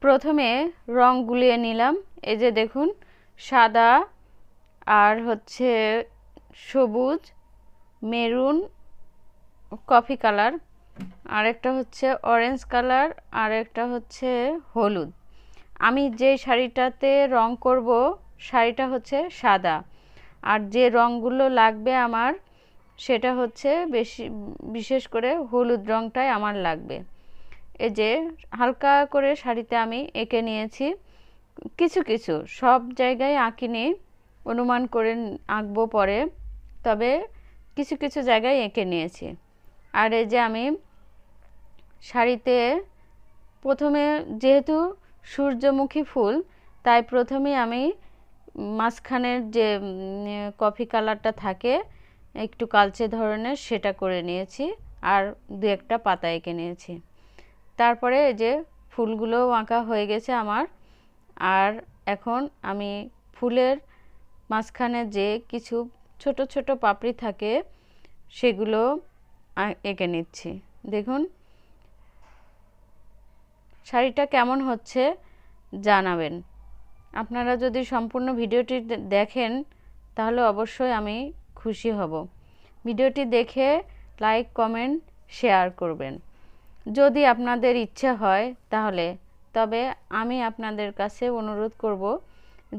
প্রথমে রং গুলিয়ে নিলাম। এই যে দেখুন, সাদা আর হচ্ছে সবুজ, মেরুন, কফি কালার, আর একটা হচ্ছে অরেঞ্জ কালার, আর একটা হচ্ছে হলুদ। আমি যে শাড়িটাতে রং করব শাড়িটা হচ্ছে সাদা, আর যে রঙগুলো লাগবে আমার সেটা হচ্ছে বিশেষ করে হলুদ রঙটাই আমার লাগবে। এই যে হালকা করে শাড়িতে আমি এঁকে নিয়েছি, কিছু কিছু, সব জায়গায় আঁকিনি, অনুমান করে আঁকবো পরে, তবে কিছু কিছু জায়গায় এঁকে নিয়েছি। আর এই যে আমি শাড়িতে প্রথমে, যেহেতু সূর্যমুখী ফুল, তাই প্রথমে আমি মাঝখানের যে কফি কালারটা থাকে একটু কালচে ধরনের, সেটা করে নিয়েছি, আর দু একটা পাতা এঁকে নিয়েছি। তারপরে এই যে ফুলগুলোও আঁকা হয়ে গেছে আমার। আর এখন আমি ফুলের মাঝখানে যে কিছু ছোট ছোট পাপড়ি থাকে সেগুলো এঁকে নিচ্ছি। দেখুন শাড়িটা কেমন হচ্ছে জানাবেন। আপনারা যদি সম্পূর্ণ ভিডিওটি দেখেন তাহলে অবশ্যই আমি খুশি হব। ভিডিওটি দেখে লাইক, কমেন্ট, শেয়ার করবেন যদি আপনাদের ইচ্ছে হয় তাহলে। তবে আমি আপনাদের কাছে অনুরোধ করব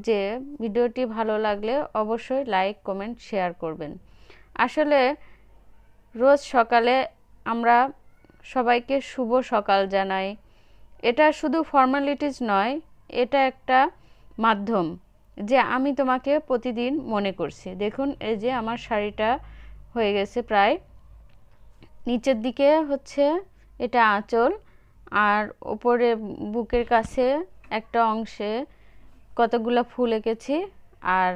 যে ভিডিওটি ভালো লাগলে অবশ্যই লাইক, কমেন্ট, শেয়ার করবেন। আসলে রোজ সকালে আমরা সবাইকে শুভ সকাল জানাই। এটা শুধু ফর্মালিটিস নয়, এটা একটা মাধ্যম যে আমি তোমাকে প্রতিদিন মনে করছি। দেখুন এই যে আমার শাড়িটা হয়ে গেছে প্রায়। নিচের দিকে হচ্ছে এটা আঁচল, আর উপরে বুকের কাছে একটা অংশে কতগুলো ফুল এঁকেছি, আর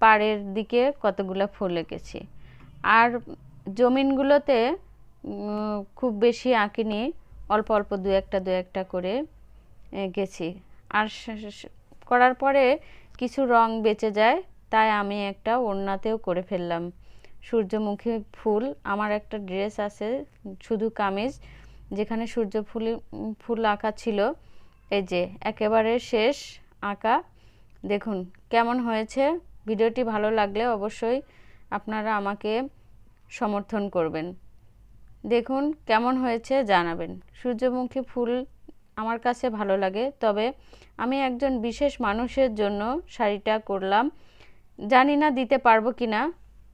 পাড়ের দিকে কতগুলো ফুল এঁকেছি। আর জমিনগুলোতে খুব বেশি আঁকিনি, অল্প অল্প দু একটা করে এঁকেছি। আর করার পরে কিছু রং বেঁচে যায়, তাই আমি একটা ওড়নাতেও করে ফেললাম সূর্যমুখী ফুল। আমার একটা ড্রেস আছে শুধু কামিজ, যেখানে ফুল আঁকা ছিল। এই যে একেবারে শেষ আঁকা। দেখুন কেমন হয়েছে। ভিডিওটি ভালো লাগলে অবশ্যই আপনারা আমাকে সমর্থন করবেন। দেখুন কেমন হয়েছে জানাবেন। সূর্যমুখী ফুল আমার কাছে ভালো লাগে, তবে আমি একজন বিশেষ মানুষের জন্য শাড়িটা করলাম। জানি না দিতে পারবো কি না,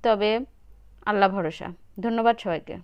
তবে আল্লাহ ভরসা। ধন্যবাদ সবাইকে।